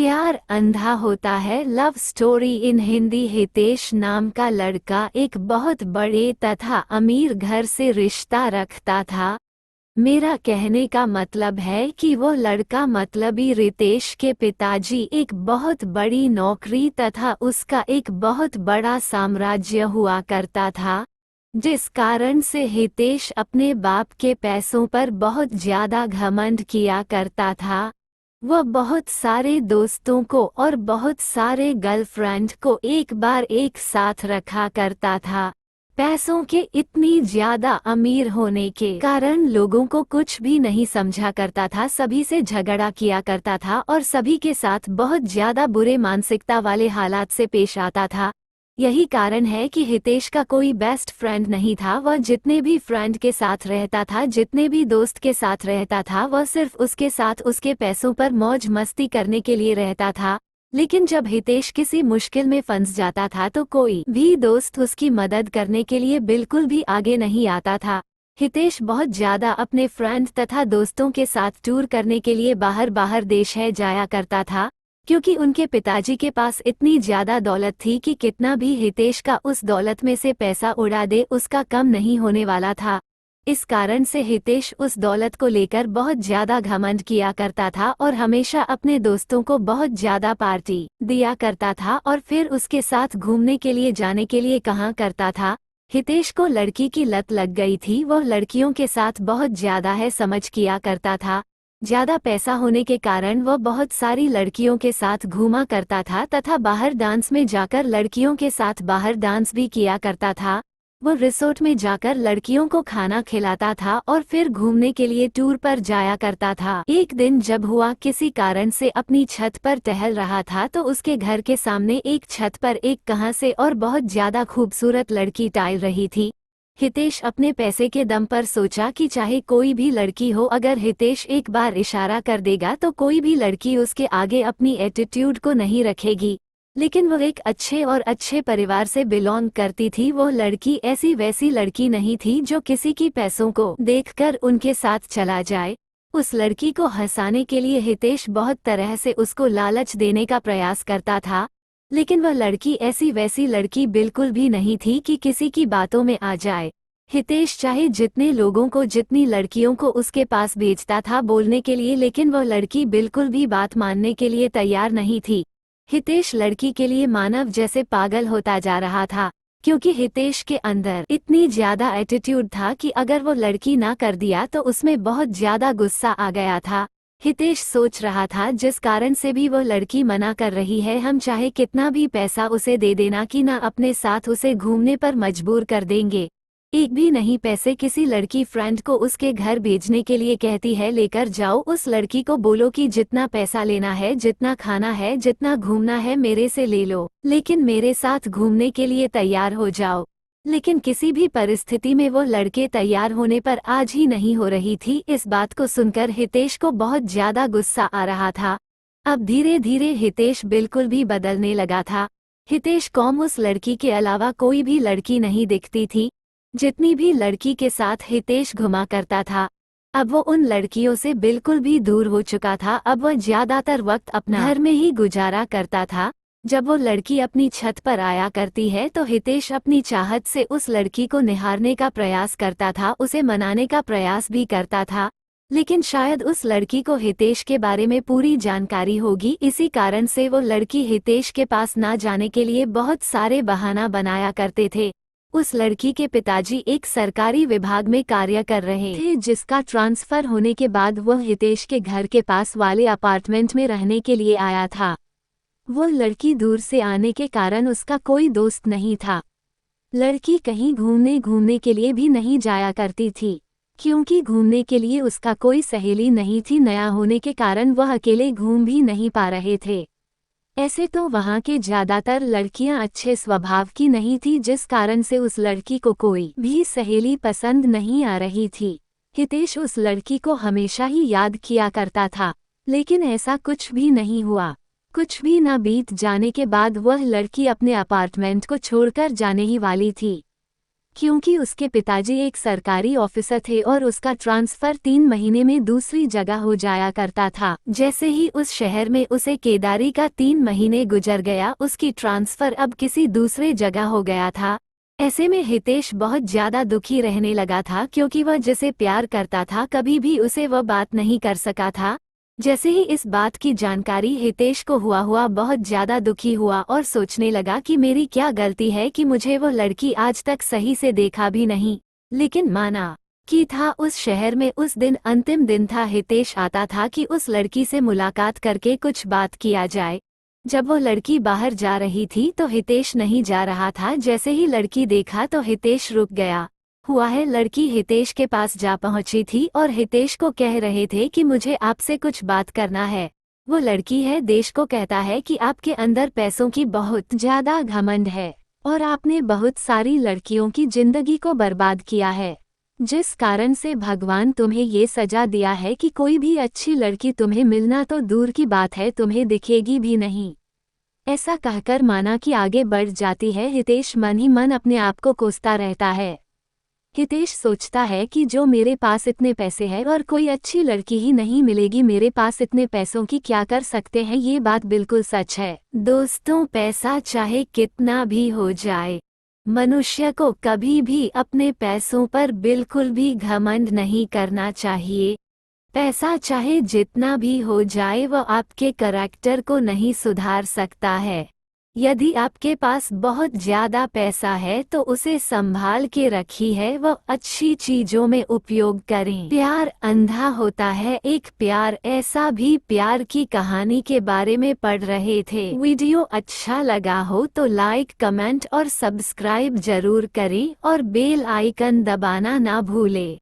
प्यार अंधा होता है love story in Hindi. Hitesh नाम का लड़का एक बहुत बड़े तथा अमीर घर से रिश्ता रखता था। मेरा कहने का मतलब है कि वो लड़का मतलबी रितेश के पिताजी एक बहुत बड़ी नौकरी तथा उसका एक बहुत बड़ा साम्राज्य हुआ करता था, जिस कारण से हितेश अपने बाप के पैसों पर बहुत ज्यादा घमंड किया करता था। वह बहुत सारे दोस्तों को और बहुत सारे गर्लफ्रेंड को एक बार एक साथ रखा करता था। पैसों के इतनी ज्यादा अमीर होने के कारण लोगों को कुछ भी नहीं समझा करता था, सभी से झगड़ा किया करता था और सभी के साथ बहुत ज्यादा बुरे मानसिकता वाले हालात से पेश आता था। यही कारण है कि हितेश का कोई बेस्ट फ्रेंड नहीं था। वह जितने भी फ्रेंड के साथ रहता था, जितने भी दोस्त के साथ रहता था, वह सिर्फ उसके साथ उसके पैसों पर मौज मस्ती करने के लिए रहता था। लेकिन जब हितेश किसी मुश्किल में फंस जाता था तो कोई भी दोस्त उसकी मदद करने के लिए बिल्कुल भी आगे नहीं आता था। हितेश बहुत ज्यादा अपने फ्रेंड तथा दोस्तों के साथ टूर करने के लिए बाहर बाहर देश है जाया करता था, क्योंकि उनके पिताजी के पास इतनी ज्यादा दौलत थी कि कितना भी हितेश का उस दौलत में से पैसा उड़ा दे उसका कम नहीं होने वाला था। इस कारण से हितेश उस दौलत को लेकर बहुत ज्यादा घमंड किया करता था और हमेशा अपने दोस्तों को बहुत ज्यादा पार्टी दिया करता था और फिर उसके साथ घूमने के लिए जाने के लिए कहा करता था। हितेश को लड़की की लत लग गई थी। वह लड़कियों के साथ बहुत ज्यादा है समझ किया करता था। ज्यादा पैसा होने के कारण वह बहुत सारी लड़कियों के साथ घूमा करता था तथा बाहर डांस में जाकर लड़कियों के साथ बाहर डांस भी किया करता था। वो रिसोर्ट में जाकर लड़कियों को खाना खिलाता था और फिर घूमने के लिए टूर पर जाया करता था। एक दिन जब हुआ किसी कारण से अपनी छत पर टहल रहा था तो उसके घर के सामने एक छत पर एक कहां से और बहुत ज्यादा खूबसूरत लड़की टहल रही थी। हितेश अपने पैसे के दम पर सोचा कि चाहे कोई भी लड़की हो, अगर हितेश एक बार इशारा कर देगा तो कोई भी लड़की उसके आगे अपनी एटीट्यूड को नहीं रखेगी। लेकिन वो एक अच्छे परिवार से बिलोंग करती थी। वो लड़की ऐसी वैसी लड़की नहीं थी जो किसी की पैसों को देखकर उनके साथ चला जाए। उस लड़की को हंसाने के लिए हितेश बहुत तरह से उसको लालच देने का प्रयास करता था, लेकिन वह लड़की ऐसी वैसी लड़की बिल्कुल भी नहीं थी कि किसी की बातों में आ जाए। हितेश चाहे जितने लोगों को जितनी लड़कियों को उसके पास भेजता था बोलने के लिए, लेकिन वह लड़की बिल्कुल भी बात मानने के लिए तैयार नहीं थी। हितेश लड़की के लिए मानव जैसे पागल होता जा रहा था, क्योंकि हितेश के अंदर इतनी ज्यादा एटीट्यूड था कि अगर वो लड़की ना कर दिया तो उसमें बहुत ज्यादा गुस्सा आ गया था। हितेश सोच रहा था जिस कारण से भी वो लड़की मना कर रही है, हम चाहे कितना भी पैसा उसे दे देना कि ना अपने साथ उसे घूमने पर मजबूर कर देंगे। एक भी नहीं पैसे किसी लड़की फ्रेंड को उसके घर भेजने के लिए कहती है लेकर जाओ। उस लड़की को बोलो कि जितना पैसा लेना है, जितना खाना है, जितना घूमना है मेरे से ले लो, लेकिन मेरे साथ घूमने के लिए तैयार हो जाओ। लेकिन किसी भी परिस्थिति में वो लड़के तैयार होने पर आज ही नहीं हो रही थी। इस बात को सुनकर हितेश को बहुत ज्यादा गुस्सा आ रहा था। अब धीरे धीरे हितेश बिल्कुल भी बदलने लगा था। हितेश को उस लड़की के अलावा कोई भी लड़की नहीं दिखती थी। जितनी भी लड़की के साथ हितेश घुमा करता था, अब वो उन लड़कियों से बिल्कुल भी दूर हो चुका था। अब वह ज्यादातर वक्त अपना घर में ही गुजारा करता था। जब वो लड़की अपनी छत पर आया करती है तो हितेश अपनी चाहत से उस लड़की को निहारने का प्रयास करता था, उसे मनाने का प्रयास भी करता था, लेकिन शायद उस लड़की को हितेश के बारे में पूरी जानकारी होगी। इसी कारण से वो लड़की हितेश के पास ना जाने के लिए बहुत सारे बहाना बनाया करते थे। उस लड़की के पिताजी एक सरकारी विभाग में कार्य कर रहे थे, जिसका ट्रांसफर होने के बाद वह हितेश के घर के पास वाले अपार्टमेंट में रहने के लिए आया था। वो लड़की दूर से आने के कारण उसका कोई दोस्त नहीं था। लड़की कहीं घूमने के लिए भी नहीं जाया करती थी, क्योंकि घूमने के लिए उसका कोई सहेली नहीं थी। नया होने के कारण वह अकेले घूम भी नहीं पा रहे थे। ऐसे तो वहाँ के ज्यादातर लड़कियां अच्छे स्वभाव की नहीं थी, जिस कारण से उस लड़की को कोई भी सहेली पसंद नहीं आ रही थी। हितेश उस लड़की को हमेशा ही याद किया करता था, लेकिन ऐसा कुछ भी नहीं हुआ। कुछ भी न बीत जाने के बाद वह लड़की अपने अपार्टमेंट को छोड़कर जाने ही वाली थी। क्योंकि उसके पिताजी एक सरकारी ऑफिसर थे और उसका ट्रांसफर 3 महीने में दूसरी जगह हो जाया करता था। जैसे ही उस शहर में उसे केदारी का 3 महीने गुजर गया, उसकी ट्रांसफर अब किसी दूसरे जगह हो गया था। ऐसे में हितेश बहुत ज्यादा दुखी रहने लगा था, क्योंकि वह जिसे प्यार करता था कभी भी उसे वह बात नहीं कर सका था। जैसे ही इस बात की जानकारी हितेश को हुआ बहुत ज्यादा दुखी हुआ और सोचने लगा कि मेरी क्या गलती है कि मुझे वो लड़की आज तक सही से देखा भी नहीं। लेकिन माना कि था उस शहर में उस दिन अंतिम दिन था। हितेश आता था कि उस लड़की से मुलाकात करके कुछ बात किया जाए। जब वो लड़की बाहर जा रही थी तो हितेश नहीं जा रहा था। जैसे ही लड़की देखा तो हितेश रुक गया। हुआ है, लड़की हितेश के पास जा पहुंची थी और हितेश को कह रहे थे कि मुझे आपसे कुछ बात करना है। वो लड़की है, देश को कहता है कि आपके अंदर पैसों की बहुत ज्यादा घमंड है और आपने बहुत सारी लड़कियों की जिंदगी को बर्बाद किया है, जिस कारण से भगवान तुम्हें ये सजा दिया है कि कोई भी अच्छी लड़की तुम्हें मिलना तो दूर की बात है, तुम्हें दिखेगी भी नहीं। ऐसा कहकर माना कि आगे बढ़ जाती है। हितेश मन ही मन अपने आप को कोसता रहता है। हितेश सोचता है कि जो मेरे पास इतने पैसे हैं और कोई अच्छी लड़की ही नहीं मिलेगी, मेरे पास इतने पैसों की क्या कर सकते हैं। ये बात बिल्कुल सच है दोस्तों। पैसा चाहे कितना भी हो जाए, मनुष्य को कभी भी अपने पैसों पर बिल्कुल भी घमंड नहीं करना चाहिए। पैसा चाहे जितना भी हो जाए, वह आपके करैक्टर को नहीं सुधार सकता है। यदि आपके पास बहुत ज्यादा पैसा है तो उसे संभाल के रखी है, वह अच्छी चीजों में उपयोग करें। प्यार अंधा होता है। एक प्यार ऐसा भी प्यार की कहानी के बारे में पढ़ रहे थे। वीडियो अच्छा लगा हो तो लाइक, कमेंट और सब्सक्राइब जरूर करें और बेल आइकन दबाना ना भूलें।